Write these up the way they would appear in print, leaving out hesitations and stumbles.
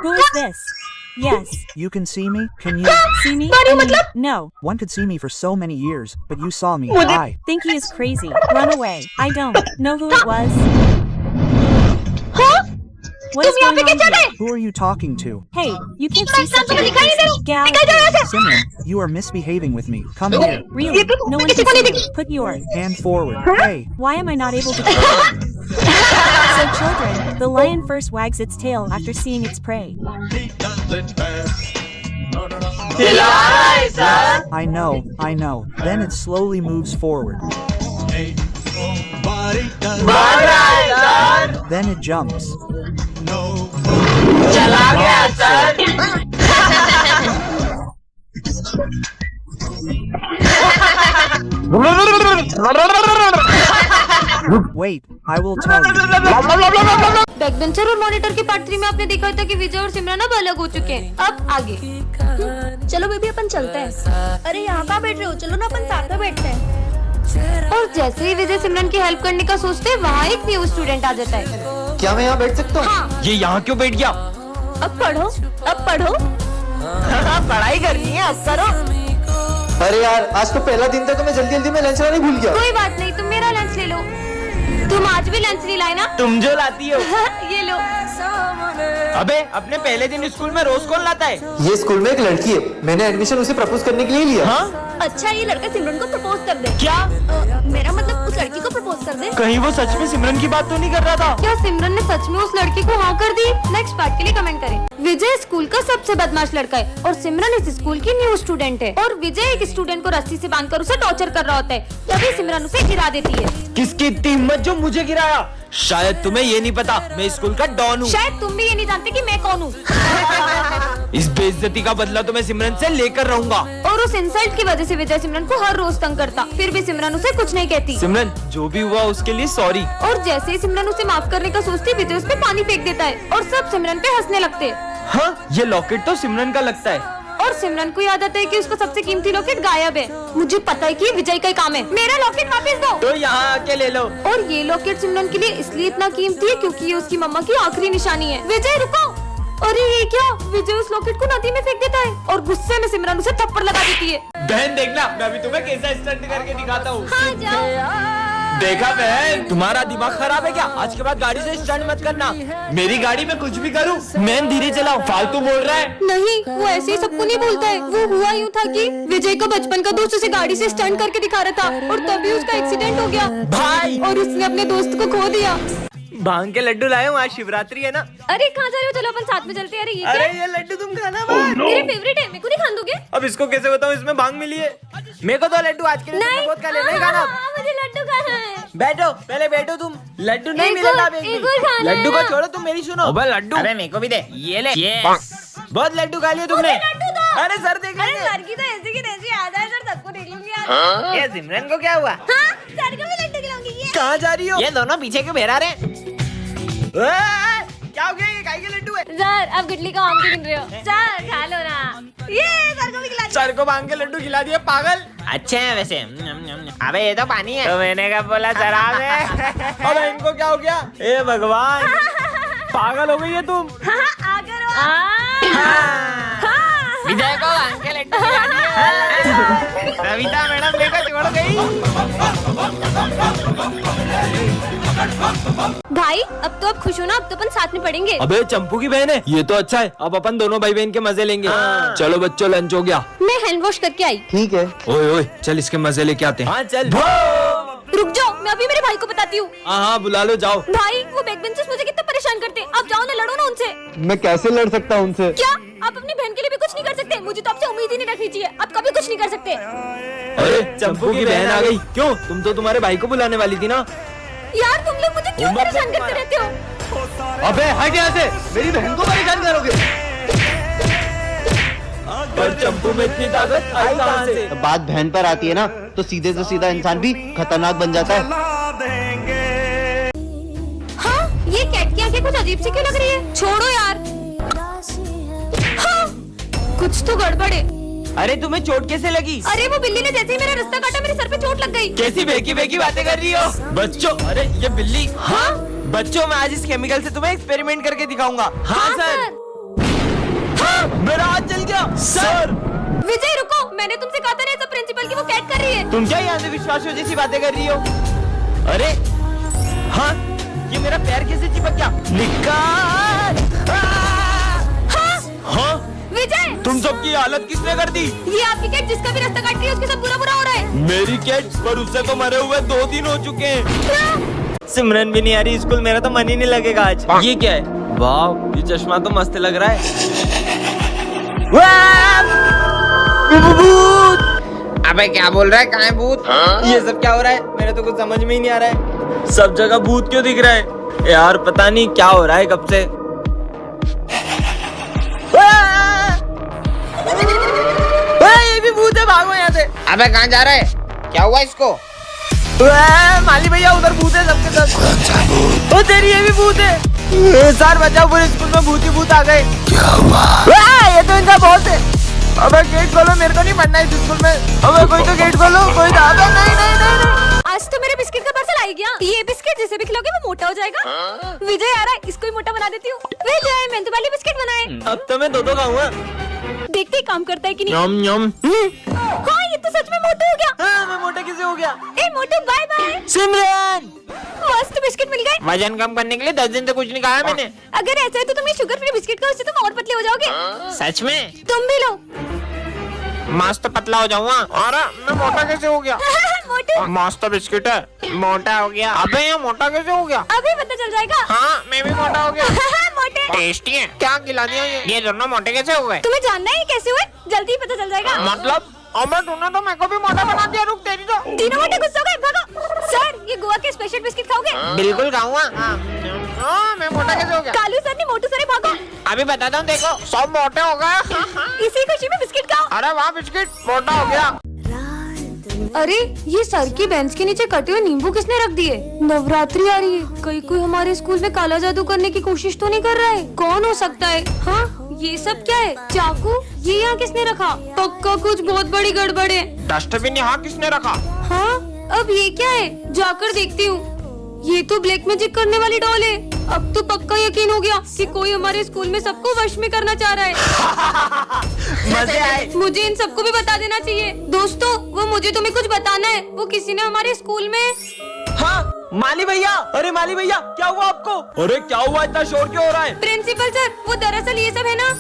Who is this? Yes. You can see me? Can you? See me? Buddy, I mean, matlab? no. One could see me for so many years, but you saw me. Mujhe- I. Think he is crazy. Run away. I don't know who it was. हाँ? What is तुम यहाँ पे going क्या on कर रहे? here? Who are you talking to? Hey, you can't see such a तुम्हें big दिखाई नहीं दे person. रहा? Get out निकल of जाओ here. यहाँ से। Simran, you are misbehaving with me. Come here. Really? ये तो No one किसी can को नहीं see दिख- you. Put your Hand forward. Hey. Why am I not able to kill him? So children, the lion first wags its tail after seeing its prey. I know. Then it slowly moves forward. Then it jumps. Wait, I will tell you. Backbencher और monitor के part 3 में आपने देखा था कि विजय और सिमरन अब अलग हो चुके हैं। अब आगे चलो बेबी अपन चलते हैं। अरे यहाँ कहाँ बैठ रहे हो? चलो ना अपन साथ में बैठते हैं। और जैसे ही विजय सिमरन की हेल्प करने का सोचते हैं, वहाँ एक न्यू स्टूडेंट आ जाता है। क्या मैं यहाँ बैठ सकता हूँ? हाँ, ये यहाँ क्यों बैठ गया? अब पढ़ो, अब पढ़ो। पढ़ाई करनी है, अब करो। अरे यार, आज तो पहला दिन था तो मैं जल्दी में लंच लाने भूल गया। कोई बात नहीं, तुम मेरा लंच ले लो। तुम आज भी लंच नहीं लाए ना? तुम जो लाती हो। ये लो। अबे अपने पहले दिन स्कूल में रोज कौन लाता है? ये स्कूल में एक लड़की है, मैंने एडमिशन उसे प्रपोज करने के लिए लिया। हाँ? अच्छा ये लड़का सिमरन को प्रपोज कर दे। क्या? मेरा मतलब उस लड़की को प्रपोज कर दे। कहीं वो सच में सिमरन की बात तो नहीं कर रहा था? क्या सिमरन ने सच में उस लड़की को हाँ कर दी? नेक्स्ट पार्ट के लिए कमेंट करें। विजय स्कूल का सबसे बदमाश लड़का है और सिमरन इस स्कूल की न्यू स्टूडेंट है। और विजय एक स्टूडेंट को रस्सी से बांधकर उसे टॉर्चर कर रहा होता है, तभी सिमरन उसे गिरा देती है। किसकी इतनी हिम्मत जो मुझे गिराया? शायद तुम्हें ये नहीं पता, मैं स्कूल का डॉन हूँ। शायद तुम भी ये नहीं जानते कि मैं कौन हूँ। इस बेइज्जती का बदला तो मैं सिमरन से लेकर रहूंगा। और उस इंसल्ट की वजह से विजय सिमरन को हर रोज तंग करता, फिर भी सिमरन उसे कुछ नहीं कहती। सिमरन, जो भी हुआ उसके लिए सॉरी। और जैसे ही सिमरन उसे माफ करने का सोचती, विजय उस पे पानी फेंक देता है और सब सिमरन पे हंसने लगते हैं। हाँ, ये लॉकेट तो सिमरन का लगता है। और सिमरन को याद आता है कि उसका सबसे कीमती लॉकेट गायब है। मुझे पता है कि ये विजय का ही काम है। मेरा लॉकेट वापस दो। तो यहाँ आके ले लो। और ये लॉकेट सिमरन के लिए इसलिए इतना कीमती है क्योंकि ये उसकी मम्मा की आखिरी निशानी है। विजय रुको। अरे ये क्या? विजय उस लॉकेट को नदी में फेंक देता है और गुस्से में सिमरन उसे थप्पड़ लगा देती है। बहन देखना, मैं अभी तुम्हें कैसा स्टंट करके दिखाता हूँ। हाँ जाओ। देखा बहन, तुम्हारा दिमाग खराब है क्या? आज के बाद गाड़ी से स्टंट मत करना। मेरी गाड़ी में कुछ भी करूँ, मैं धीरे चलाओ, फालतू बोल रहा है। नहीं, वो ऐसे ही सबको नहीं बोलता है। वो हुआ यूँ था कि विजय का बचपन का दोस्त उसे गाड़ी से स्टंट करके दिखा रहा था और तभी उसका एक्सीडेंट हो गया भाई, और उसने अपने दोस्त को खो दिया। भांग के लड्डू लाए हूँ, आज शिवरात्रि है ना। अरे कहाँ जा रहे हो? चलो अपन साथ में चलते हैं। अरे ये अरे क्या? ये लड्डू तुम खाना भाई। मेरे फेवरेट है, मेरे को नहीं खान दोगे? अब इसको कैसे बताऊँ, इसमें भांग मिली है। मेरे को तो लड्डू आज के लिए नहीं, बहुत खा ले, नहीं खाना। मुझे लड्डू खाना है। बैठो, पहले बैठो तुम। लड्डू नहीं एक मिलेगा और- अभी। एक और खाना है लड्डू को ना। छोड़ो, तुम मेरी सुनो। अबे लड्डू, अरे मेरे को भी दे। ये ले। बहुत लड्डू खा लिए तुमने। लड्डू दो। अरे सर देख अरे लड़की तो ऐसी की तैसी आ जाए, सर सबको देख लूंगी यार। ये सिमरन को क्या हुआ? हाँ, सर को भी लड्डू खिलाऊंगी। ये कहाँ जा रही हो? ये दोनों पीछे क्यों बहरा रहे? क्या हो गया? ये गाय के लड्डू है। सर आप गुटली का आम क्यों गिन रहे हो? सर खा लो ना। ये सर को भी खिला दो। सर को भांग के लड्डू खिला दिए, पागल। अच्छे हैं वैसे। अबे ये तो पानी है। तो मैंने कब बोला शराब है? अबे इनको क्या हो गया? ए भगवान, पागल हो गई है तुम। हाँ, आ करो। विजय को भांग के लड्डू खिला दिए। सविता मैडम लेकर छोड़ गई। भाई अब तो आप खुश हो ना? अब तो अपन साथ में पढ़ेंगे। अबे चंपू की बहन है, ये तो अच्छा है। अब अपन दोनों भाई बहन के मजे लेंगे। चलो बच्चों, लंच हो गया। मैं हैंड वॉश करके आई। ठीक है। ओए ओए, चल इसके मजे लेके आते हैं। हाँ चल। रुक जाओ, मैं अभी मेरे भाई को बताती हूँ। हाँ बुला लो, जाओ। भाई वो बैकबेंचर्स मुझे कितना परेशान करते हैं। आप जाओ ना, लड़ो ना उनसे। मैं कैसे लड़ सकता हूँ उनसे? क्या आप अपनी बहन के लिए भी कुछ नहीं कर सकते? मुझे तो आपसे उम्मीद ही नहीं रखनी चाहिए। आप कभी कुछ नहीं कर सकते। अरे चंपू की बहन आ गई। क्यों, तुम तो तुम्हारे भाई को बुलाने वाली थी ना? यार तुम लोग मुझे क्यों परेशान करते रहते हो? अबे हट यहाँ से, मेरी बहन को परेशान करोगे। पर चंपू में इतनी ताकत आई कहाँ से? बात बहन पर आती है ना, तो सीधे से सीधा इंसान भी खतरनाक बन जाता है। हाँ, ये कैट की आंखें कुछ अजीब सी क्यों लग रही है? छोड़ो यार। हाँ, कुछ तो गड़बड़ है। अरे तुम्हें चोट कैसे लगी? अरे वो बिल्ली ने जैसे ही मेरा रास्ता काटा, मेरे सर पे चोट लग गई। कैसी बेकी बेकी बातें कर रही हो बच्चों? अरे ये बिल्ली। हाँ बच्चों, मैं आज इस केमिकल से तुम्हें एक्सपेरिमेंट करके दिखाऊंगा। हाँ सर। सर विजय रुको, मैंने तुमसे कहा था ना सब प्रिंसिपल की वो कैट कर रही है। तुम क्या यहाँ अंधविश्वासियों जैसी बातें कर रही हो? अरे हाँ, ये मेरा पैर कैसे चिपक गया? निकाल! हाँ विजय, तुम सबकी हालत किसने कर दी? ये आपकी कैट जिसका भी रास्ता काट रही है उसके साथ बुरा बुरा हो रहा है। मेरी कैट, पर उससे तो मरे हुए 2 दिन हो चुके हैं। सिमरन भी नहीं आ रही स्कूल, मेरा तो मन ही नहीं लगेगा आज। ये क्या है? वाह, ये चश्मा तो मस्त लग रहा है। भूत! अबे क्या बोल रहा है? कहाँ है भूत? ये सब क्या हो रहा है? मेरे तो कुछ समझ में ही नहीं आ रहा है। सब जगह भूत क्यों दिख रहा है यार? पता नहीं क्या हो रहा है कब से। ये भी भूत है, भागो यहाँ से। अबे कहाँ जा रहा है? क्या हुआ इसको? माली भैया उधर भूत है सबके सब। ओ तेरी, ये भी भूत है। सर बचाओ, पूरे स्कूल में भूत ही भूत आ गए। क्या हुआ? ये तो इनका बॉस है। अबे गेट खोलो, मेरे को नहीं पढ़ना है इस स्कूल में। अबे कोई तो गेट खोलो, कोई तो। अबे नहीं नहीं नहीं नहीं। आज तो मेरे बिस्किट का पार्सल आ गया। ये बिस्किट जिसे भी खिलाओगे वो मोटा हो जाएगा। विजय आ रहा है, इसको ही मोटा बना देती हूँ। विजय, मैंने वाले बिस्किट बनाए। अब तो मैं 2 खाऊंगा। देखते ही काम करता है कि नहीं। यम यम। हाँ, ये तो सच में मोटा हो गया। मैं मोटा कैसे हो गया? ए मोटू, बाय बाय। सिमरन, मस्त बिस्किट मिल गए। वजन कम करने के लिए 10 दिन से कुछ नहीं खाया मैंने। अगर ऐसा है तो तुम ये शुगर फ्री बिस्किट खाओ, उससे तुम और पतले हो जाओगे। सच में? तुम भी लो। मस्त पतला हो जाऊंगा। अरे मैं मोटा कैसे हो गया? मोटू, मस्त बिस्किट है, मोटा हो गया। अबे ये मोटा कैसे हो गया? अभी पता चल जाएगा। हाँ, मैं भी मोटा हो गया। मोटे, टेस्टी है। क्या खिला दिया ये दोनों मोटे कैसे हो गए? तुम्हें जानना है ये कैसे हुए? जल्दी ही पता चल जाएगा। मतलब अबे तूने तो मेरे को भी मोटा बना दिया। रुक, तेरी तो। तीनों मोटे गुस्सा हो गए, भागो। सर, ये गोवा के स्पेशल बिस्किट खाओगे? बिल्कुल खाऊंगा। मैं मोटा कैसे हो गया? कालू सर ने मोटू सर भागो। अभी बताता हूँ, देखो सब मोटे हो गए। इसी खुशी में बिस्किट खाओ। अरे वाह, बिस्किट मोटा हो गया। अरे ये सर की बेंच के नीचे कटे हुए नींबू किसने रख दिए? नवरात्रि आ रही है, कहीं कोई हमारे स्कूल में काला जादू करने की कोशिश तो नहीं कर रहा है? कौन हो सकता है? हाँ, ये सब क्या है? चाकू? ये यहाँ किसने रखा? पक्का कुछ बहुत बड़ी गड़बड़ है। डस्टबिन यहाँ किसने रखा? हाँ, अब ये क्या है? जाकर देखती हूँ। ये तो ब्लैक मैजिक करने वाली डॉल है। अब तो पक्का यकीन हो गया कि कोई हमारे स्कूल में सबको वश में करना चाह रहा है। मजे आए। मुझे इन सबको भी बता देना चाहिए। दोस्तों, वो मुझे तुम्हें कुछ बताना है। वो किसी ने हमारे स्कूल में। हाँ, माली भैया। अरे माली भैया, क्या हुआ आपको? अरे क्या हुआ? इतना शोर क्यों हो रहा है? प्रिंसिपल सर, वो दरअसल ये सब है ना।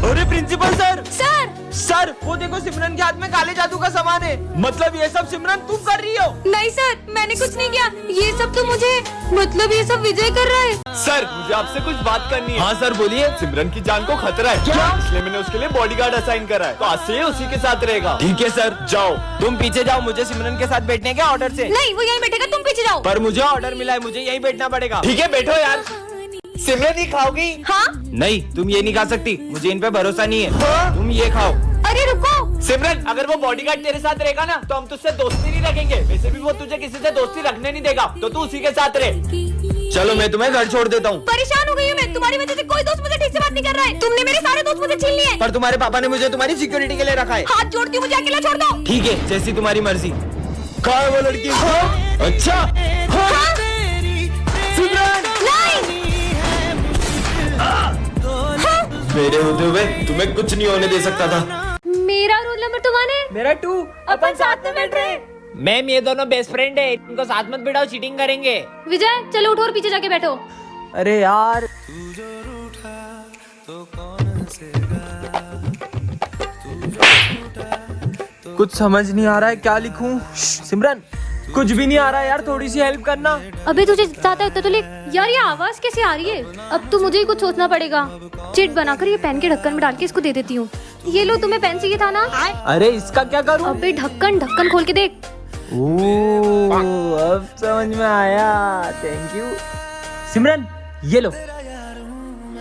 अरे प्रिंसिपल सर। सर, सर वो देखो, सिमरन के हाथ में काले जादू का सामान है। मतलब ये सब सिमरन तुम कर रही हो? नहीं सर, मैंने कुछ नहीं किया। ये सब तो मुझे, मतलब ये सब विजय कर रहा है। सर मुझे आपसे कुछ बात करनी है। हाँ सर बोलिए। सिमरन की जान को खतरा है। क्या? इसलिए मैंने उसके लिए बॉडीगार्ड असाइन करा है, तो आज से ये उसी के साथ रहेगा। ठीक है सर। जाओ। तुम पीछे जाओ, मुझे सिमरन के साथ बैठने के ऑर्डर से। नहीं, वो यहीं बैठेगा, तुम पीछे जाओ। पर मुझे ऑर्डर मिला है, मुझे यहीं बैठना पड़ेगा। ठीक है बैठो यार। सिमरन ही खाओगी? हाँ। नहीं, तुम ये नहीं खा सकती, मुझे इन पे भरोसा नहीं है। तुम ये खाओ। अरे रुको। सिमरन अगर वो बॉडीगार्ड तेरे साथ रहेगा ना, तो हम तुझसे दोस्ती नहीं रखेंगे। वैसे भी वो तुझे किसी से दोस्ती रखने नहीं देगा, तो तू उसी के साथ रहे। चलो मैं तुम्हें घर छोड़ देता हूँ। परेशान हो गई हूँ मैं, तुम्हारी वजह से कोई दोस्त मुझे ठीक से बात नहीं कर रहा है। तुमने मेरे सारे दोस्त मुझे छीन लिए। पर तुम्हारे पापा ने मुझे तुम्हारी सिक्योरिटी के लिए रखा है। हाथ जोड़ती हूँ, मुझे अकेला छोड़ दो। ठीक है, जैसी तुम्हारी मर्जी। कहाँ है वो लड़की? अच्छा हाँ? सिमरन, नहीं। मेरे होते हुए तुम्हें कुछ नहीं होने दे सकता था। मेरा रोल नंबर तुम्हारे। मेरा 2। अपन साथ में बैठ रहे। मैम ये दोनों बेस्ट फ्रेंड है, इनको साथ मत बिठाओ, चीटिंग करेंगे। विजय चलो उठो और पीछे जाके बैठो। अरे यार, कुछ समझ नहीं आ रहा है, क्या लिखूं? सिमरन कुछ भी नहीं आ रहा है यार, थोड़ी सी हेल्प करना। अबे तुझे आता है तो लिख। यार ये आवाज कैसे आ रही है? अब तो मुझे ही कुछ सोचना पड़ेगा। चिट बनाकर ये पेन के ढक्कन में डाल के इसको दे देती हूँ। ये लो, तुम्हें पेन चाहिए था ना? अरे इसका क्या करूं? अबे ढक्कन खोल के देख। ओह, अब समझ में आया। थैंक यू सिमरन, ये लो।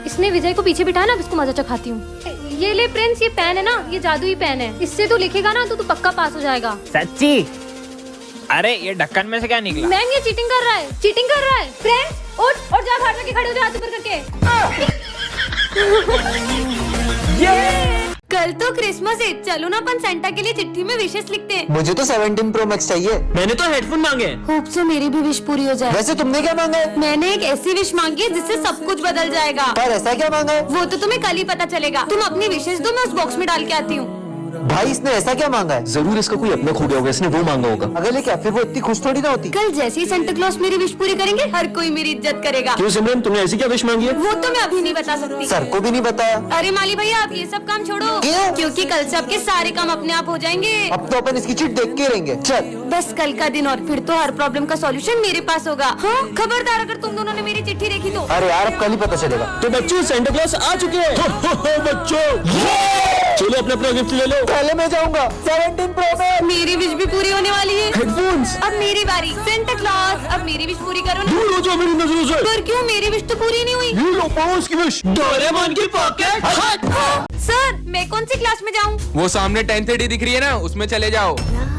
इसने विजय को पीछे बिठाया ना, अब इसको मजा चखाती हूँ। ये ले प्रिंस, ये पेन है ना, ये जादुई पेन है। इससे तू लिखेगा ना तो तू पक्का पास हो जाएगा। सच्ची? अरे ये ढक्कन में से क्या निकला? मैम ये चीटिंग कर रहा है, चीटिंग कर रहा है। फ्रेंड्स उठ और जा बाहर जाके खड़े हो जा, हाथ ऊपर करके। कल तो क्रिसमस है, चलो ना अपन सेंटा के लिए चिट्ठी में विशेष लिखते हैं। मुझे तो 17 Pro Max चाहिए। मैंने तो हेडफोन मांगे। होप से मेरी भी विश पूरी हो जाए। वैसे तुमने क्या मांगा है? मैंने एक ऐसी विश मांगी है जिससे सब कुछ बदल जाएगा। पर ऐसा क्या मांगा है? वो तो तुम्हें कल ही पता चलेगा। तुम अपनी विशेष दो, मैं उस बॉक्स में डाल के आती हूँ। भाई इसने ऐसा क्या मांगा है? जरूर इसका कोई अपना खो गया होगा, इसने वो मांगा होगा। अगले क्या फिर वो इतनी खुश थोड़ी ना होती। कल जैसे ही सेंटा क्लॉज मेरी विश पूरी करेंगे, हर कोई मेरी इज्जत करेगा। क्यों सिमरन, तुमने ऐसी क्या विश मांगी है? वो तो मैं अभी नहीं बता सकती। सर को भी नहीं बताया। अरे माली भैया, आप ये सब काम छोड़ो। क्यों? क्योंकि कल से आपके सारे काम अपने आप हो जाएंगे। अब तो अपन इसकी चिट देख के रहेंगे। चल बस कल का दिन और फिर तो हर प्रॉब्लम का सॉल्यूशन मेरे पास होगा। हाँ, खबरदार अगर तुम दोनों ने मेरी चिट्ठी देखी तो। अरे यार अब कल ही पता चलेगा। तो बच्चों सेंटा क्लॉज आ चुके हैं। बच्चों चलो अपना अपना गिफ्ट ले लो। पहले मैं जाऊंगा 17 Pro Max। मेरी विश भी पूरी होने वाली है। हेडफोन्स। अब मेरी बारी। सेंटा क्लॉज अब मेरी विश पूरी करो ना। दूर हो जाओ मेरी नजरों से। पर क्यों, मेरी विश तो पूरी नहीं हुई। ये लो पॉज की विश। डोरेमोन की पॉकेट। हाँ, सर मैं कौन सी क्लास में जाऊँ? वो सामने 10:30 दिख रही है ना, उसमें चले जाओ।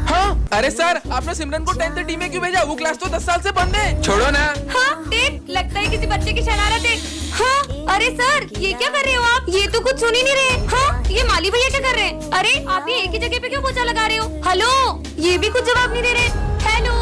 हाँ? अरे सर, आपने सिमरन को 10:30 में क्यों भेजा? वो क्लास तो 10 साल से बंद है। छोड़ो ना। हाँ, देख लगता है किसी बच्चे की शरारत है। हाँ, अरे सर ये क्या कर रहे हो आप? ये तो कुछ सुन ही नहीं रहे। हाँ, ये माली भैया क्या कर रहे हैं? अरे आप ये एक ही जगह पे क्यों पोछा लगा रहे हो? हेलो, ये भी कुछ जवाब नहीं दे रहे। हेलो।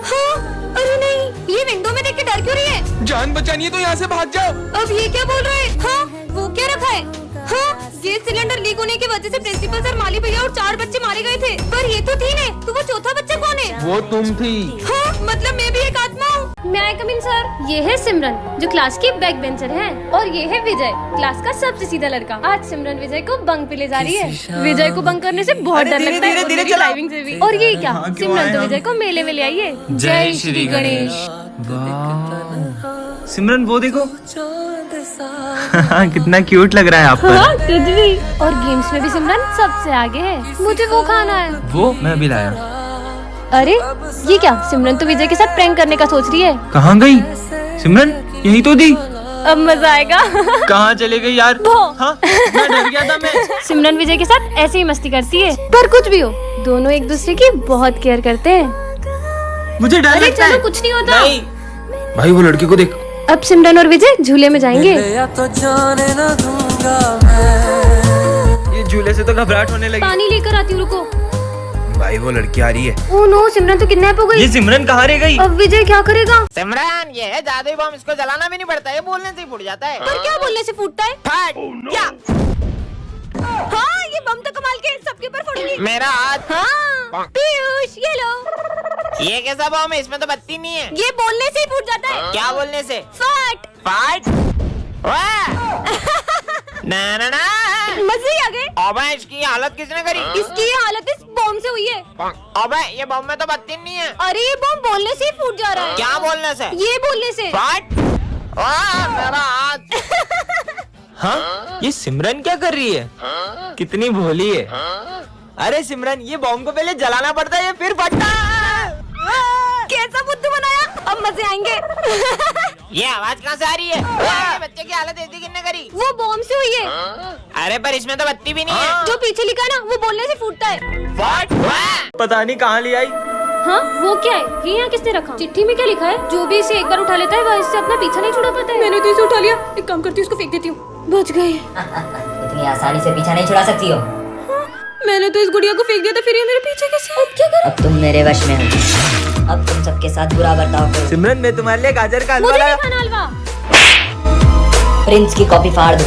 हाँ, अरे नहीं, ये विंडो में देख के डर क्यों रही है? जान बचानी है तो यहाँ से भाग जाओ। अब ये क्या बोल रहे हैं? हाँ, वो क्या रखा है? हाँ, गैस सिलेंडर लीक होने की वजह से प्रिंसिपल सर, माली भैया और 4 बच्चे मारे गए थे। पर ये तो 3 है, तो वो चौथा बच्चा कौन है? वो तुम थी। हाँ, मतलब मैं भी एक आत्मा हूँ। मैं आई कम इन सर? ये है सिमरन जो क्लास की बैक बेंचर है, और ये है विजय क्लास का सबसे सीधा लड़का। आज सिमरन विजय को बंक पे ले जा रही है। विजय को बंक करने से बहुत डर लगता है, धीरे ड्राइविंग से भी। और ये क्या, सिमरन तो विजय को मेले में ले आई है। जय श्री गणेश। सिमरन वो देखो। कितना क्यूट लग रहा है आप पर। हाँ, तुझ भी। और गेम्स में भी सिमरन सबसे आगे है। मुझे वो खाना है। वो मैं अभी लाया। अरे ये क्या, सिमरन तो विजय के साथ प्रैंक करने का सोच रही है। कहाँ गई सिमरन? यही तो थी। अब मजा आएगा। कहाँ चले गई यार? हाँ, मैं डर गया था मैं। सिमरन विजय के साथ ऐसे ही मस्ती करती है, पर कुछ भी हो दोनों एक दूसरे की बहुत केयर करते हैं। मुझे डर अरे लगता है। चलो, कुछ नहीं होता। भाई वो लड़की को देख। अब सिमरन और विजय झूले में जाएंगे। ये झूले से तो घबराहट होने लगी। पानी लेकर आती हूँ, रुको। भाई वो लड़की आ रही है। ओह नो, सिमरन तो किडनैप हो गई। ये सिमरन कहाँ रह गई? अब विजय क्या करेगा? सिमरन ये है जादुई बम, इसको जलाना भी नहीं पड़ता, ये बोलने से ही फूट जाता है। पर क्या बोलने से फूटता है? फट। क्या? हाँ, ये बम तो कमाल के, सबके ऊपर फूटेगी। मेरा हाथ। हाँ, पीयूष ये लो। ये कैसा बम है? इसमें तो बत्ती नहीं है। ये बोलने से ही फूट जाता है। क्या बोलने से? फट। फट। ना ना ना। मजे ही आ गए। अबे इसकी हालत किसने करी? इसकी ये हालत इस बम से हुई है। अबे ये बम में तो बत्ती नहीं है। अरे ये बम बोलने से ही फूट जा रहा है। क्या बोलने से? ये बोलने से। फट। मेरा हाथ। हाँ, ये सिमरन क्या कर रही है? कितनी भोली है। अरे सिमरन, ये बॉम्ब को पहले जलाना पड़ता है, फिर फटता है। कैसा बुद्धू बनाया? अब मजे आएंगे। ये आवाज कहाँ से आ रही है? ये बच्चे की हालत ऐसी किसने करी? वो बॉम्ब से हुई है। अरे पर इसमें तो बत्ती भी नहीं है। जो पीछे लिखा ना, वो बोलने से फूटता है। फट। पता नहीं कहाँ ले आई। हाँ, वो क्या है? ये यहाँ किसने रखा? चिट्ठी में क्या लिखा है? जो भी इसे एक बार उठा लेता है, वह इससे अपना पीछा नहीं छुड़ा पाता है। मैंने तो इसे उठा लिया। एक काम करती हूँ, उसको फेंक देती हूँ। बच गए। इतनी आसानी से पीछा नहीं छुड़ा सकती हो। मैंने तो इस गुड़िया को फेंक दिया था, फिर ये मेरे पीछे कैसे? अब क्या करूं? अब तुम मेरे वश में हो। अब तुम सबके साथ बुरा बर्ताव करो। सिमरन मैं तुम्हारे लिए गाजर का हलवा मुझे लाया। नहीं खाना हलवा। प्रिंस की कॉपी फाड़ दो।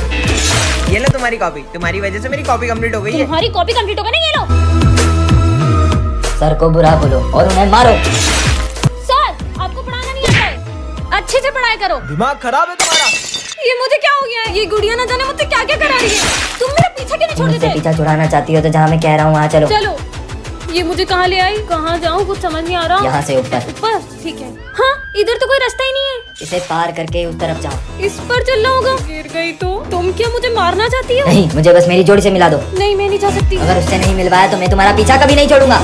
ये लो तुम्हारी कॉपी। तुम्हारी वजह से मेरी कॉपी कंप्लीट हो गई है। तुम्हारी कॉपी कंप्लीट होगा ना, ये लो। सर को बुरा बोलो और उन्हें मारो। सर, आपको पढ़ाना नहीं आता है, अच्छे से पढ़ाई करो। दिमाग खराब है तुम्हारा। ये मुझे क्या हो गया है? ये गुड़िया ना जाने मुझसे क्या क्या करा रही है। तुम मेरा पीछा क्यों नहीं छोड़ मुझसे देते? पीछा छुड़ाना चाहती हो तो जहाँ मैं कह रहा हूँ वहाँ चलो। चलो। ये मुझे कहाँ ले आई? कहाँ जाऊँ, कुछ समझ नहीं आ रहा। यहाँ से ऊपर। ऊपर, ठीक है। हाँ, इधर तो कोई रास्ता ही नहीं है। इसे पार करके उस तरफ जाओ। इस पर चलना होगा। गिर गई तो? तुम क्या मुझे मारना चाहती हो? नहीं, मुझे बस मेरी जोड़ी से मिला दो। नहीं, मैं नहीं जा सकती। अगर उससे नहीं मिलवाया तो मैं तुम्हारा पीछा कभी नहीं छोड़ूंगा।